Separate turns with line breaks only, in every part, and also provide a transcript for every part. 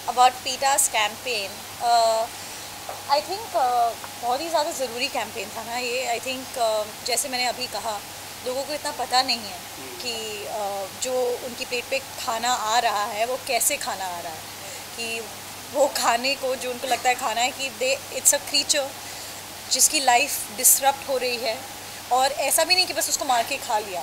About PETA's campaign, I think बहुत ही ज़्यादा ज़रूरी कैंपेन था ना ये. आई थिंक जैसे मैंने अभी कहा, लोगों को इतना पता नहीं है कि जो उनकी प्लेट पे खाना आ रहा है वो कैसे खाना आ रहा है, कि वो खाने को जो उनको लगता है खाना है कि इट्स अ क्रीचर जिसकी लाइफ डिसरप्ट हो रही है. और ऐसा भी नहीं कि बस उसको मार के खा लिया,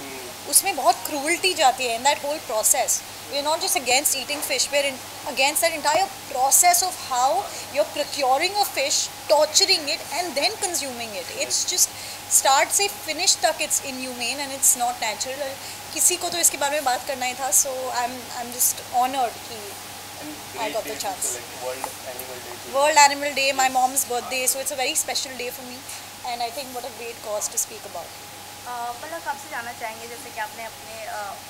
उसमें बहुत क्रूअल्टी जाती है in that whole process. We are not just against eating fish, we are against that entire process of how you're procuring a fish, torturing it and then consuming it. It's just start से finish तक it's inhumane and it's not natural. किसी को तो इसके बारे में बात करना ही था, so I'm just honored कि I got the chance. World Animal Day, my mom's birthday, so it's a very special day for me, and I think what a great cause to speak about.
पलक, आपसे जानना चाहेंगे, जैसे कि आपने अपने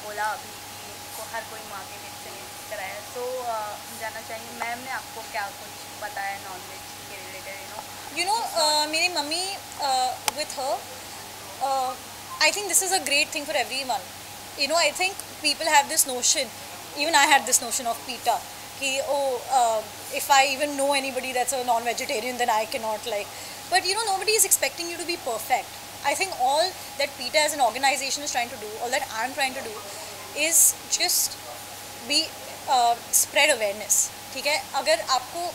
बोला अभी कि हर कोई माँ के पेट से नहीं कराया, तो हम जानना चाहेंगे मैम ने आपको क्या कुछ बताया नॉनवेज के रिलेटेड?
You know, मेरी mummy with her, I think this is a great thing for everyone. You know, I think people have this notion, even I had this notion of PETA, कि if I even know anybody that's a non-vegetarian, then I cannot like. But you know, nobody is expecting you to be perfect. I think all that PETA as an organization is trying to do, all that I'm trying to do, is just be spread awareness. ठीक है, अगर आपको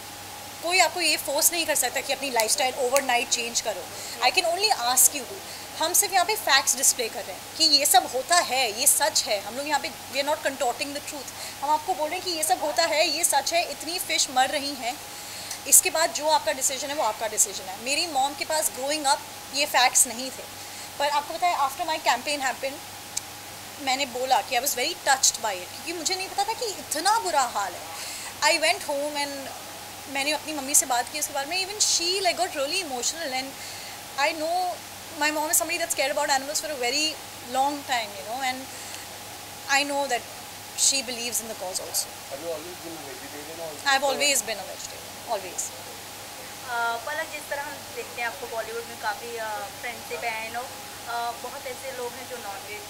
कोई आपको ये force नहीं कर सकता कि अपनी लाइफस्टाइल ओवरनाइट चेंज करो. I can only ask you to. हम सिर्फ यहाँ पे फैक्ट्स डिस्प्ले कर रहे हैं कि ये सब होता है, ये सच है. हम लोग यहाँ पे we are not contorting the truth. हम आपको बोल रहे हैं कि ये सब होता है, ये सच है, इतनी फ़िश मर रही हैं. इसके बाद जो आपका डिसीजन है वो आपका डिसीजन है. मेरी मॉम के पास ग्रोइंग अप ये फैक्ट्स नहीं थे, पर आपको पता है आफ्टर माई कैंपेन हैपन, मैंने बोला कि I was very touched by it, क्योंकि मुझे नहीं पता था कि इतना बुरा हाल है. आई वेंट होम एंड मैंने अपनी मम्मी से बात की इसके बारे में. Even she like got really emotional, and I know my mom is somebody that's cared about animals for a very long time, you know, and I know that she believes in the cause also.
Have you always been a vegetarian or?
I've always been a vegetarian, always.
पलक, जिस तरह हम देखते हैं आपको बॉलीवुड में काफ़ी friendship है, no बहुत ऐसे लोग हैं जो नॉनवेज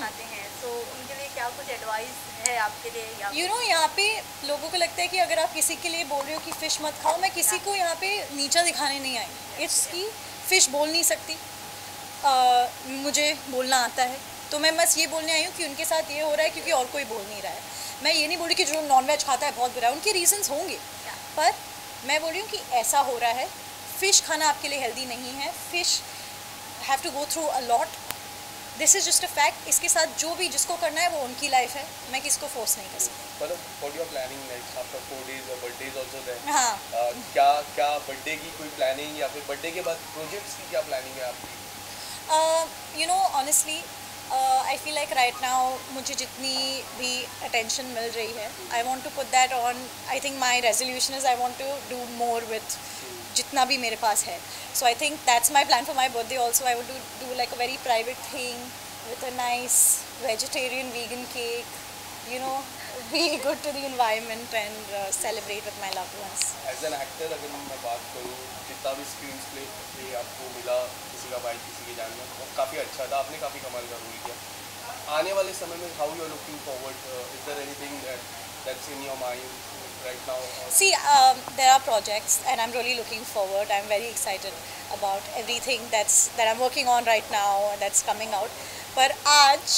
खाते हैं, तो उनके लिए क्या कुछ एडवाइस है आपके लिए? या
यू नो, यहाँ पे लोगों को लगता है कि अगर आप किसी के लिए बोल रहे हो कि फ़िश मत खाओ, मैं किसी को यहाँ पे नीचा दिखाने नहीं आई. इट्स की फ़िश बोल नहीं सकती, मुझे बोलना आता है, तो मैं बस ये बोलने आई हूँ कि उनके साथ ये हो रहा है क्योंकि और कोई बोल नहीं रहा है. मैं ये नहीं बोल रही कि जो नॉनवेज खाता है बहुत बुरा है, उनके रीजंस होंगे, पर मैं बोल रही हूँ कि ऐसा हो रहा है. फ़िश खाना आपके लिए हेल्दी नहीं है. Fish have to go through a lot. This is just a fact. इसके साथ जो भी जिसको करना है वो उनकी लाइफ है, मैं किसको फोर्स नहीं कर सकती.
मतलब what you are planning next after 4 days or birthday is also there?
हाँ.
क्या बर्थडे की कोई प्लानिंग या फिर बर्थडे के बाद प्रोजेक्ट्स की क्या प्लानिंग है आपकी?
You know, honestly I feel like right now मुझे जितनी भी अटेंशन मिल रही है, I want to put that on. I think my resolution is I want to do more with जितना भी मेरे पास है. So I think that's my plan for my birthday also. I want to do like a very private thing with a nice vegetarian vegan cake, you know, be good to the environment and celebrate with my loved ones.
As an actor, अगर मैं बात करूँ, जितना भी screen play आपको मिला, किसी का भाई किसी की जान में, वो काफ़ी अच्छा था. आपने काफ़ी कमाल का रोल किया. आने वाले समय में how you are looking forward? Is there anything that's in your mind right now?
See, there are projects and I'm really looking forward. I'm very excited about everything that I'm working on right now and that's coming out. पर आज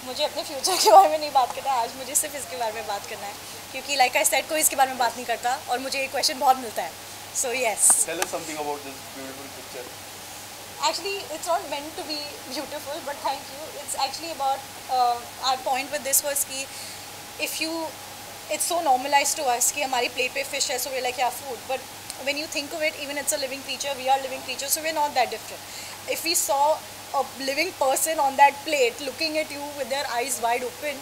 मुझे अपने future के बारे में नहीं बात करना. आज मुझे सिर्फ इसके बारे में बात करना है, क्योंकि लाइक आई सेड कोई इसके बारे में बात नहीं करता और मुझे ये क्वेश्चन बहुत मिलता है. So yes,
tell us something about this beautiful picture.
Actually, it's not meant to be beautiful, but thank you. It's actually about our point with this was कि if you, it's so normalized to us कि हमारी plate पे fish है, so we're like yeah, food. But when you think of it, even it's a living creature, we are living creatures, so we're not that different. If we saw a living person on that plate looking at you with their eyes wide open,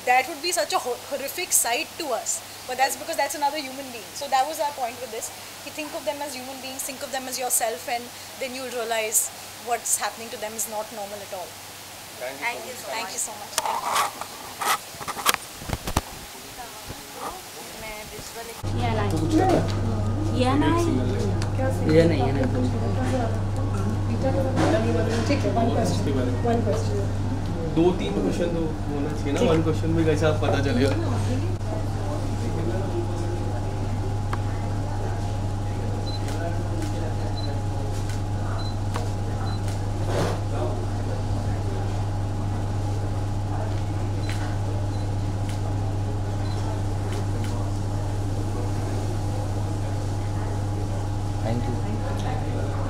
that would be such a horrific sight to us. But that's because that's another human being. So that was our point with this. You think of them as human beings, think of them as yourself, and then you'll realize what's happening to them is not normal at all.
Thank you so much.
Thank you so much. Thank you.
ठीक है, one question.
2-3 question तो होना चाहिए ना, 1 question में कैसे आप पता चलेगा?
Thank you.